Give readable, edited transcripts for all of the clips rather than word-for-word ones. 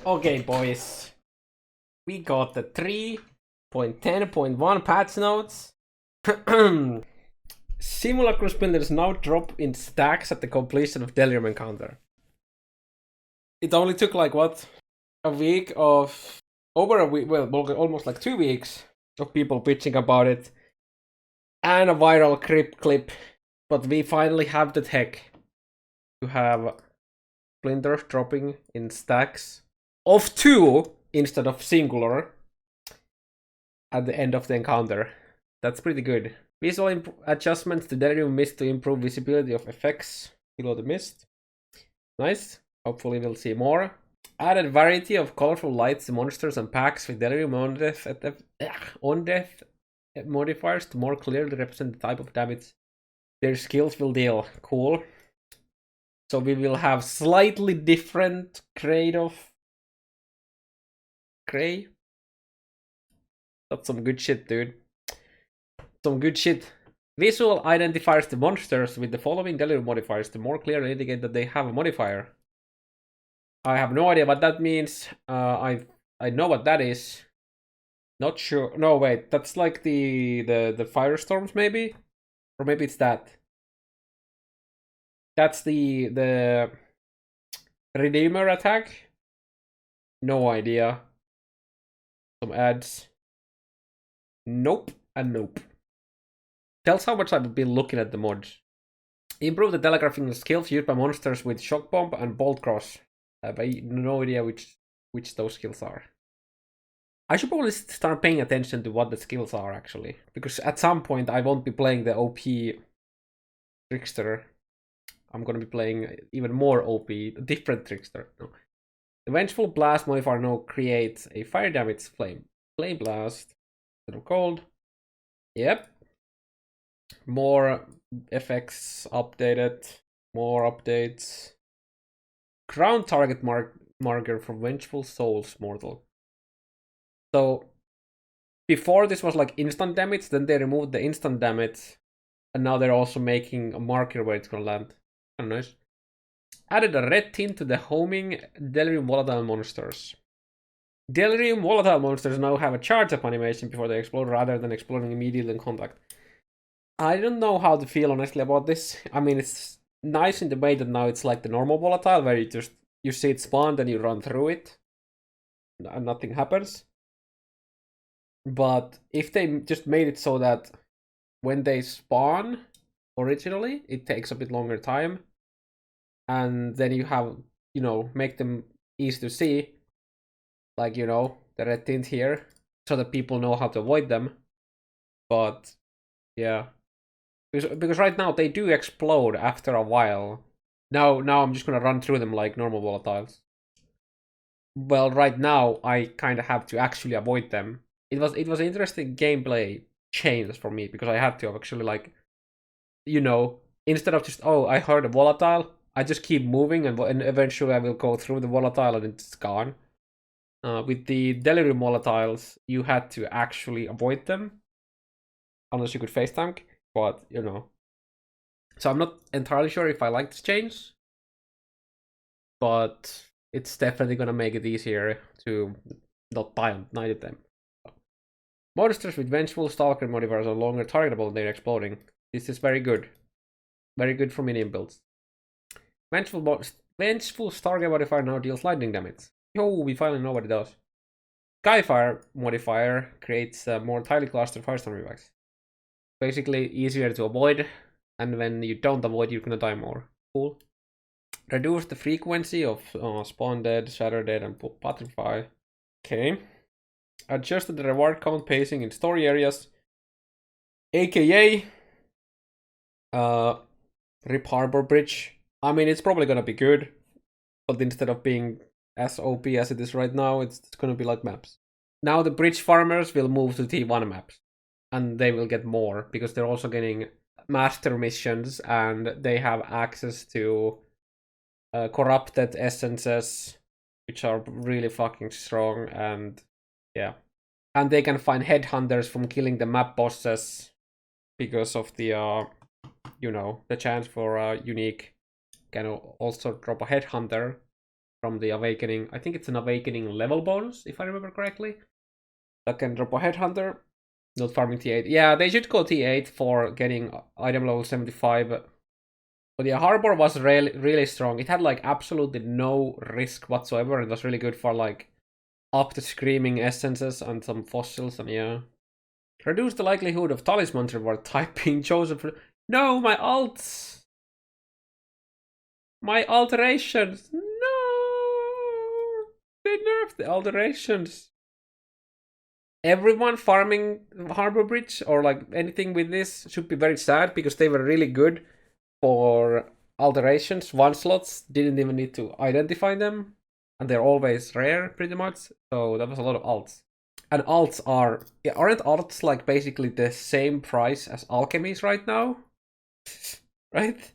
Okay, boys. We got the 3.10.1 patch notes. Simulacrus builders now drop in stacks at the completion of Delirium encounter. It only took like what? A week of... Over a week, well, almost like 2 weeks of people bitching about it. And a viral clip. But we finally have the tech to have splinters dropping in stacks of 2 instead of singular at the end of the encounter. That's pretty good. Visual adjustments to Delirium mist to improve visibility of effects below the mist. Nice. Hopefully we'll see more. Added variety of colorful lights to monsters and packs with Delirium on death modifiers to more clearly represent the type of damage their skills will deal. Cool. So we will have slightly different grade of gray. That's some good shit, dude. Some good shit. Visual identifiers the monsters with the following Delirium modifiers to more clearly indicate that they have a modifier. I have no idea what that means. I know what that is. Not sure. No, wait. That's like the firestorms, maybe, or maybe it's that. That's the Redeemer attack. No idea. Some ads. Nope and nope. Tells how much I've been looking at the mods. Improve the telegraphing skills used by monsters with shock bomb and bolt cross. I have no idea which those skills are. I should probably start paying attention to what the skills are actually, because at some point I won't be playing the OP Trickster. I'm gonna be playing even more OP, different Trickster. No. The Vengeful Blast modifier now creates a fire damage flame blast instead of cold. Yep. More effects updated. More updates. Ground target marker for Vengeful Souls mortal. So before this was like instant damage, then they removed the instant damage, and now they're also making a marker where it's gonna land. Kind of nice. Added a red tint to the homing Delirium volatile monsters. Delirium volatile monsters now have a charge up animation before they explode rather than exploding immediately in contact. I don't know how to feel honestly about this. I mean, it's nice in the way that now it's like the normal volatile where you see it spawn, then you run through it and nothing happens. But if they just made it so that when they spawn originally, it takes a bit longer time, and then you have, make them easy to see, like, the red tint here, so that people know how to avoid them. But yeah, because right now they do explode after a while. Now I'm just gonna run through them like normal volatiles. Well, right now I kind of have to actually avoid them. It was interesting gameplay change for me, because I had to actually, like, instead of just, oh, I heard a volatile, I just keep moving, and eventually I will go through the volatile and it's gone. With the Delirium volatiles, you had to actually avoid them, unless you could face tank, but, So I'm not entirely sure if I like this change, but it's definitely gonna make it easier to not die on night at them. Monsters with Vengeful Stalker modifiers are longer targetable when they're exploding. This is very good. Very good for minion builds. Vengeful Stalker modifier now deals lightning damage. Oh, we finally know what it does. Skyfire modifier creates more tightly clustered firestorm effects. Basically easier to avoid, and when you don't avoid, you're gonna die more. Cool. Reduce the frequency of spawn dead, shatter dead, and putrefy. Okay. Adjusted the reward count pacing in story areas, aka Rip Harbour Bridge. I mean, it's probably gonna be good, but instead of being as OP as it is right now, it's gonna be like maps. Now the bridge farmers will move to T1 maps, and they will get more, because they're also getting master missions, and they have access to corrupted essences, which are really fucking strong, and yeah. And they can find headhunters from killing the map bosses, because of the, the chance for a unique can also drop a headhunter. from the Awakening. I think it's an Awakening level bonus, if I remember correctly. That can drop a Headhunter. Not farming T8. Yeah, they should go T8 for getting item level 75. But yeah, Harbour was really strong. It had like absolutely no risk whatsoever. It was really good for like up to screaming essences and some fossils, and yeah. Reduce the likelihood of talisman reward type being chosen for... No, my alts! My alterations! No! They nerfed the alterations. Everyone farming Harbour Bridge or like anything with this should be very sad because they were really good for alterations. One slots didn't even need to identify them, and they're always rare pretty much. So that was a lot of alts. And alts aren't alts like basically the same price as alchemies right now? Right?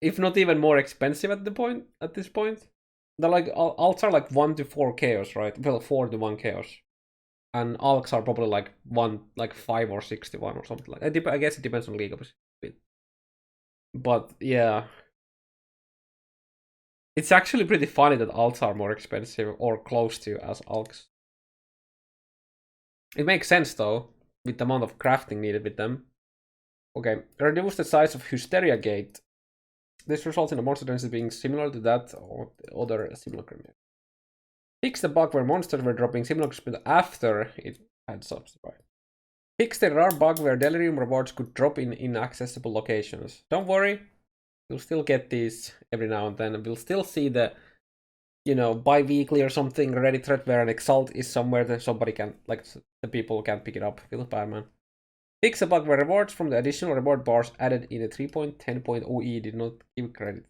If not even more expensive at this point. They're like alts are like 1 to 4 chaos, right? Well, 4 to 1 chaos. And alks are probably like 5 or 61 or something like that. I guess it depends on league of bit. But yeah. It's actually pretty funny that alts are more expensive or close to as alks. It makes sense though, with the amount of crafting needed with them. Okay, reduce the size of Hysteria Gate. This results in a monster density being similar to that or other similar criminals. Fix the bug where monsters were dropping similar speed after it had subscribed. Fix the rare bug where Delirium rewards could drop in inaccessible locations. Don't worry, you'll still get these every now and then, and we'll still see the, you know, bi-weekly or something Reddit thread where an Exalt is somewhere that somebody can, like, the people can't pick it up. Feel bad, man. Fix a bug where rewards from the additional reward bars added in a 3.10 OE did not give credit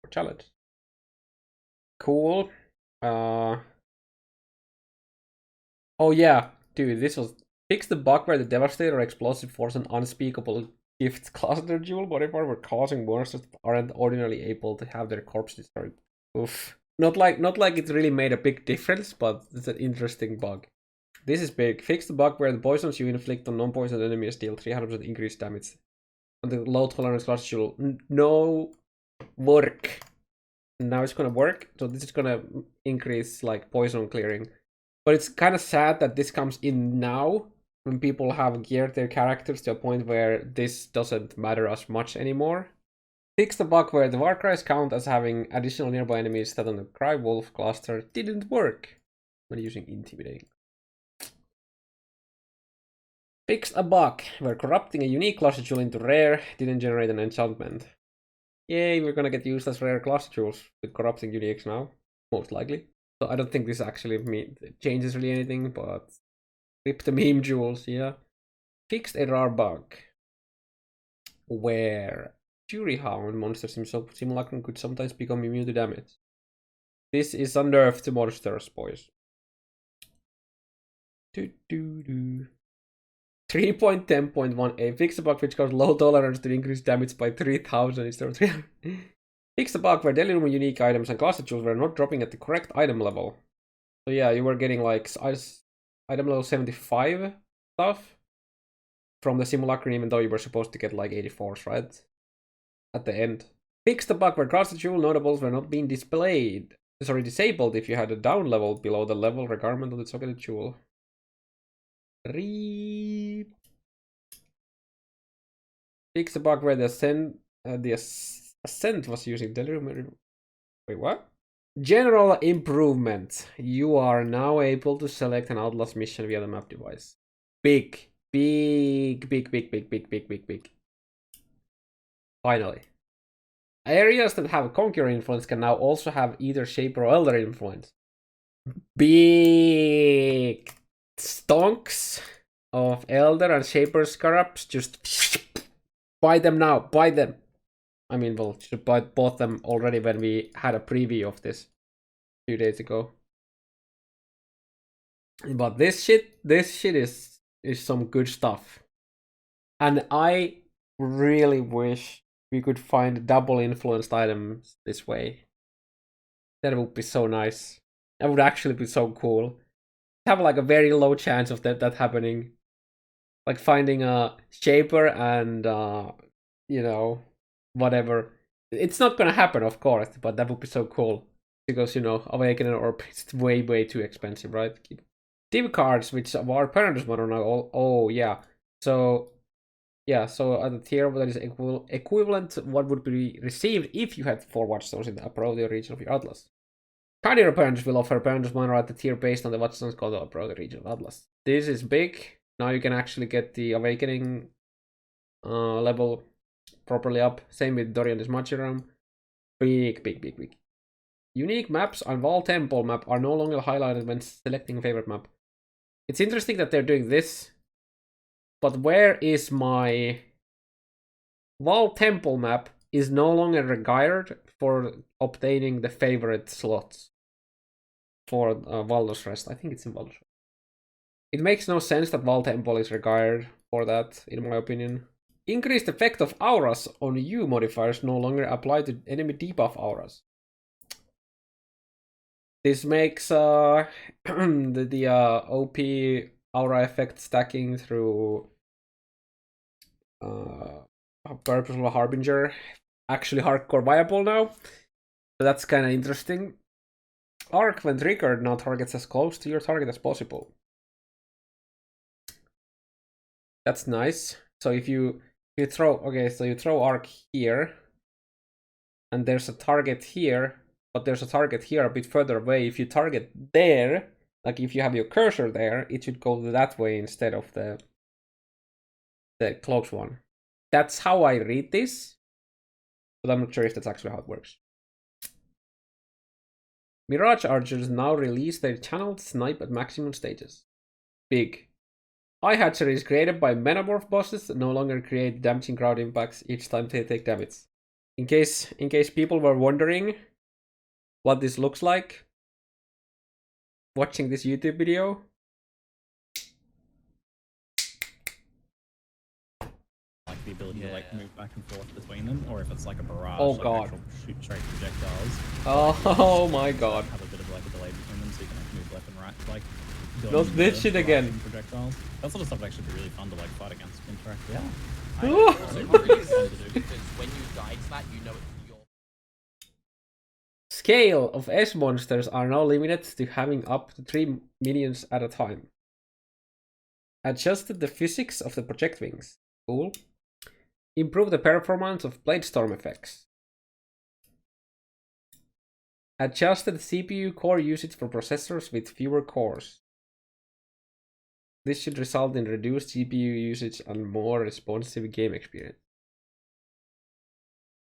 for challenge. Cool. Oh yeah, dude, this was... Fix the bug where the Devastator Explosive Force and Unspeakable Gifts Cluster Jewel, whatever, were causing monsters that aren't ordinarily able to have their corpse destroyed. Oof. Not like it really made a big difference, but it's an interesting bug. This is big. Fix the bug where the poisons you inflict on non-poisoned enemies deal 300% increased damage. On the low tolerance class jewel. No work. Now it's gonna work. So this is gonna increase like poison clearing. But it's kind of sad that this comes in now when people have geared their characters to a point where this doesn't matter as much anymore. Fix the bug where the war cries count as having additional nearby enemies that on the Cry Wolf cluster didn't work when using intimidating. Fix a bug where corrupting a unique cluster jewel into rare didn't generate an enchantment. Yay, we're gonna get used as rare cluster jewels with corrupting uniques now, most likely. So I don't think this actually changes really anything, but rip the meme jewels, yeah. Fixed a rare bug where Fury Hound monsters in Simulacrum could sometimes become immune to damage. This is a nerf to monsters, boys. 3.10.1a. Fix a bug which causes low tolerance to increase damage by 3000 instead of 300. Fix the bug where Delirium unique items and cluster jewels were not dropping at the correct item level. So yeah, you were getting like item level 75 stuff from the Simulacrum, even though you were supposed to get like 84s, right? At the end. Fix the bug where cluster jewel notables were not being displayed. Disabled if you had a down level below the level requirement of the socketed jewel. Fix the bug where the Ascent was using Delirium. Wait, what? General improvement. You are now able to select an Outlast mission via the map device. Big. Finally. Areas that have Conqueror influence can now also have either Shaper or Elder influence. Big stonks of Elder and Shaper Scarabs. Just buy them now. Buy them. I mean, well, should bought them already when we had a preview of this a few days ago. But this shit is some good stuff. And I really wish we could find double influenced items this way. That would be so nice. That would actually be so cool. Have like a very low chance of that happening. Like finding a Shaper and you know, whatever It's not gonna happen, of course, but that would be so cool. Because, you know, Awakening Orb is way too expensive, right? Div cards, which are Paradise Model now, oh yeah. So, yeah, so at the tier that is equivalent to what would be received if you had 4 Watchstones in the Approdia region of your Atlas. Cardinal Parents will offer Paradise Model at the tier based on the Watchstones called the Approdia region of Atlas. This is big. Now you can actually get the Awakening level properly up. Same with Dorian Dismachiram. Big. Unique maps on Val Temple map are no longer highlighted when selecting a favorite map. It's interesting that they're doing this, but where is my Val Temple map is no longer required for obtaining the favorite slots for Valdos Rest. I think it's in Valdos Rest. It makes no sense that Val Temple is required for that, in my opinion. Increased effect of auras on you modifiers no longer apply to enemy debuff auras. This makes the OP aura effect stacking through Purposeful Harbinger actually hardcore viable now. So that's kind of interesting. Arc, when triggered, now targets as close to your target as possible. That's nice. So if you throw, okay, so you throw Arc here, and there's a target here, but there's a target here a bit further away. If you target there, like if you have your cursor there, it should go that way instead of the close one. That's how I read this, but I'm not sure if that's actually how it works. Mirage Archers now release their channeled snipe at maximum stages. Big. Eye hatcheries created by Metamorph bosses no longer create damaging crowd impacts each time they take damage. In case people were wondering what this looks like watching this YouTube video. Like the ability to like move back and forth between them, or if it's like a barrage. Oh like god. Shoot straight projectiles. Oh my god. Have a bit of like a delay between them, so you can like move left and right. Like not this shit again. Projectiles. That sort of stuff would actually be really fun to like fight against interact. Yeah. I also really fun to do. Because when you die to that, you know it's your Scale of S monsters are now limited to having up to 3 minions at a time. Adjusted the physics of the project wings. Cool. Improve the performance of blade storm effects. Adjusted CPU core usage for processors with fewer cores. This should result in reduced GPU usage and more responsive game experience.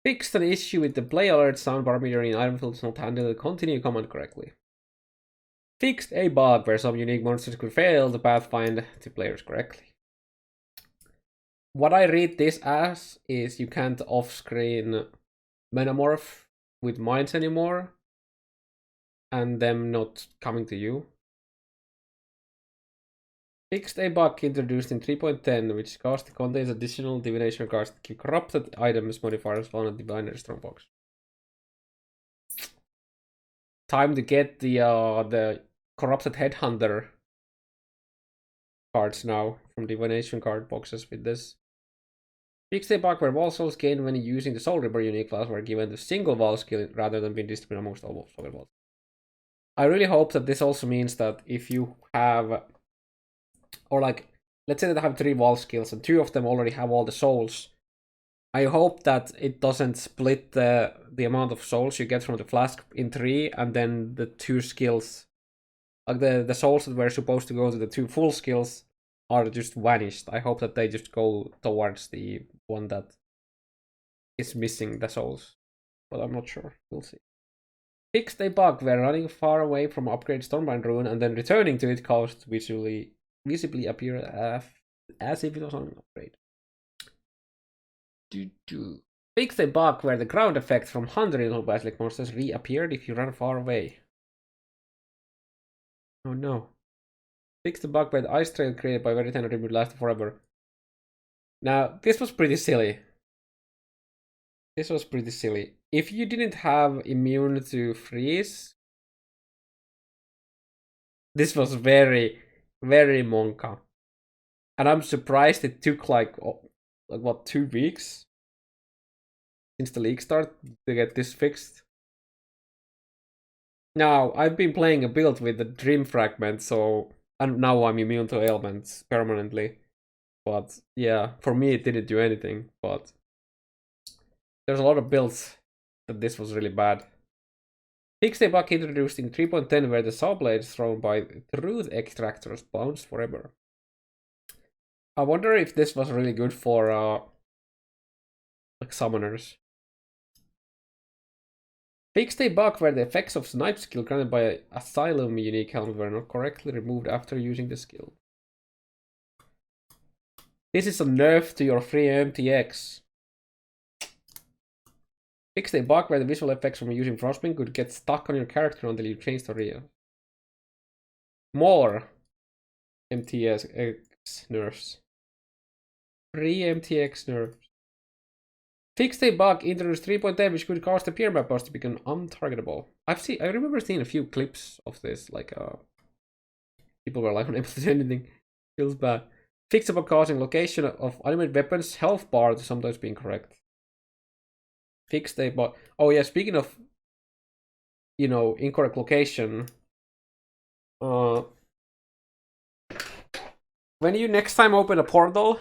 Fixed an issue with the play alert sound parameter in item fields not handle the continue command correctly. Fixed a bug where some unique monsters could fail to pathfind to players correctly. What I read this as is you can't off-screen Metamorph with mines anymore and them not coming to you. Fixed a bug introduced in 3.10 which contains additional divination cards that give corrupted items modifiers found in the binary strongbox. Time to get the corrupted headhunter cards now from divination card boxes with this. Fixed a bug where Wall Souls gained when using the Soul Reaper unique class were given the single Wall skill rather than being distributed amongst all Soul Walls. I really hope that this also means that if you have, or like, let's say that I have 3 Wall skills and 2 of them already have all the souls. I hope that it doesn't split the amount of souls you get from the flask in 3 and then the 2 skills, like the souls that were supposed to go to the 2 full skills are just vanished. I hope that they just go towards the one that is missing the souls, but I'm not sure. We'll see. Fixed a bug where running far away from upgrade Stormbind rune and then returning to it caused visibly appear as if it was on an upgrade. Fixed a bug where the ground effect from 100 basilisk monsters reappeared if you run far away. Oh no. Fixed the bug where the ice trail created by Veritana Tribute lasted forever. Now, this was pretty silly. If you didn't have immune to freeze, this was very, very Monka. And I'm surprised it took like what, 2 weeks? since the league start to get this fixed. Now, I've been playing a build with the Dream Fragment, so... And now I'm immune to ailments permanently. But, yeah, for me it didn't do anything, but... There's a lot of builds that this was really bad. Fixed a bug introduced in 3.10 where the saw blades thrown by truth extractors bounced forever. I wonder if this was really good for, like, summoners. Fixed a bug where the effects of snipe skill granted by Asylum unique helmet were not correctly removed after using the skill. This is a nerf to your free MTX. Fixed a bug where the visual effects from using Frostwing could get stuck on your character until you change the real. More MTX nerfs. Free MTX nerfs. Fixed a bug introduced 3.10 which could cause the peer map boss to become untargetable. I remember seeing a few clips of this, like people were like unable to do anything. Feels bad. Fixed a bug causing location of animated weapons health bar to sometimes be incorrect. Fixed a bug. Oh yeah, speaking of, you know, incorrect location. When you next time open a portal,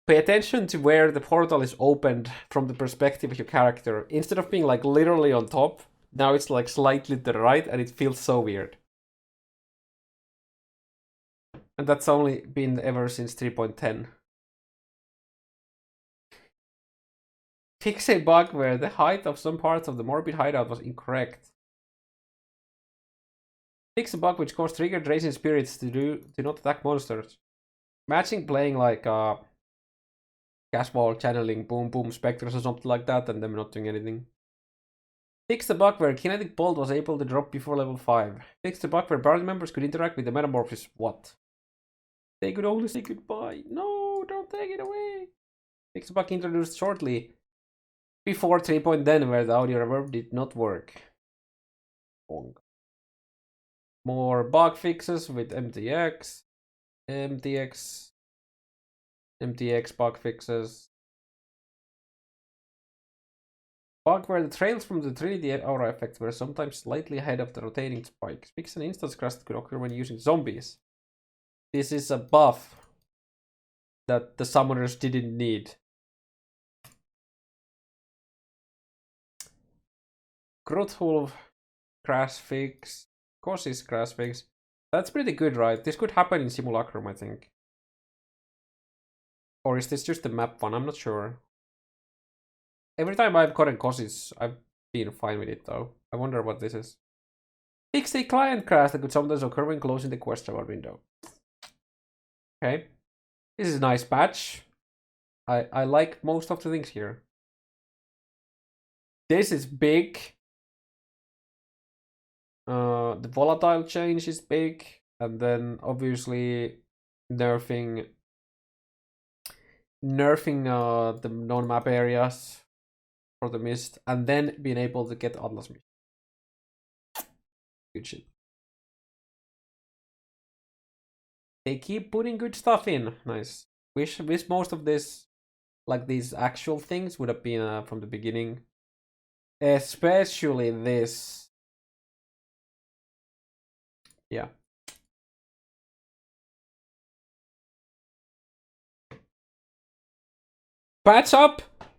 pay attention to where the portal is opened from the perspective of your character. Instead of being like literally on top, now it's like slightly to the right and it feels so weird. And that's only been ever since 3.10. Fix a bug where the height of some parts of the morbid hideout was incorrect. Fix a bug which caused triggered racing spirits to not attack monsters. Matching playing like Gasball channeling boom boom specters or something like that and them not doing anything. Fix the bug where kinetic bolt was able to drop before level 5. Fix the bug where party members could interact with the metamorphosis. What? They could only say goodbye. No, don't take it away. Fix the bug introduced shortly before 3.10 where the audio reverb did not work. More bug fixes with MTX bug fixes. Bug where the trails from the Trinity aura effect were sometimes slightly ahead of the rotating spikes. Fix an instance crash that could occur when using zombies. This is a buff that the summoners didn't need. Gruthulv crash fix. Causes crash fix. That's pretty good, right? This could happen in Simulacrum, I think. Or is this just the map one? I'm not sure. Every time I've gotten Causes, I've been fine with it though. I wonder what this is. Fix a client crash that could sometimes occur when closing the quest hour window. Okay. This is a nice patch. I like most of the things here. This is big. The volatile change is big. And then obviously nerfing the non-map areas for the mist, and then being able to get Atlas mission. Good shit. They keep putting good stuff in. Nice. Wish most of this, like these actual things, would have been from the beginning. Especially this. Yeah. Patch up